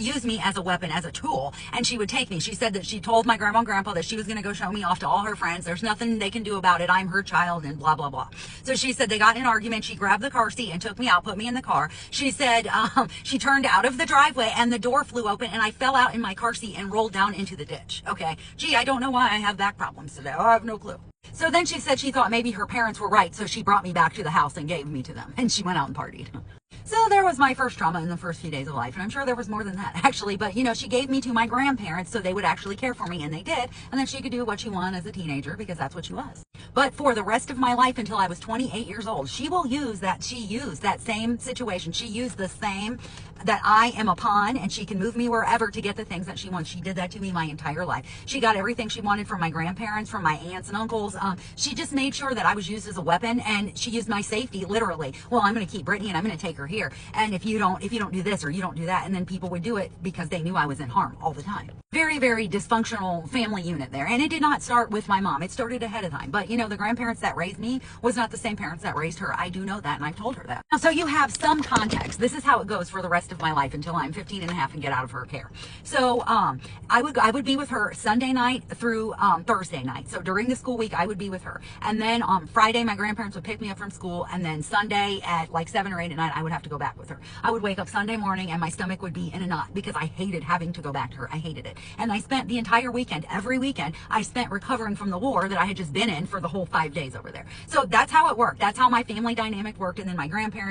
use me as a weapon, as a tool, and she would take me. She said that she told my grandma and grandpa that she was going to go show me off to all her friends. There's nothing they can do about it. I'm her child and blah, blah, blah. So she said they got in an argument. She grabbed the car seat and took me out, put me in the car. She said she turned out of the driveway and the door flew open and I fell out in my car seat and rolled down into the ditch. Okay. Gee, I don't know why I have back problems today. Oh, I have no clue. So then she said she thought maybe her parents were right. So she brought me back to the house and gave me to them. And she went out and partied. So there was my first trauma in the first few days of life. And I'm sure there was more than that, actually. But, you know, she gave me to my grandparents so they would actually care for me. And they did. And then she could do what she wanted as a teenager because that's what she was. But for the rest of my life until I was 28 years old, she will use that. She used that same situation. She used the same that I am a pawn and she can move me wherever to get the things that she wants. She did that to me my entire life. She got everything she wanted from my grandparents, from my aunts and uncles. She just made sure that I was used as a weapon, and she used my safety literally. Well, I'm going to keep Brittany and I'm going to take her here. And if you don't do this or you don't do that, and then people would do it because they knew I was in harm all the time. Very, very dysfunctional family unit there. And it did not start with my mom. It started ahead of time. But, you know, the grandparents that raised me was not the same parents that raised her. I do know that, and I've told her that. So you have some context. This is how it goes for the rest of my life until I'm 15 and a half and get out of her care. So I would be with her Sunday night through Thursday night. So during the school week, I would be with her. And then on Friday, my grandparents would pick me up from school. And then Sunday at like 7 or 8 at night, I would have to go back with her. I would wake up Sunday morning and my stomach would be in a knot because I hated having to go back to her. I hated it. And I spent the entire weekend, every weekend, I spent recovering from the war that I had just been in for the whole 5 days over there. So that's how it worked. That's how my family dynamic worked. And then my grandparents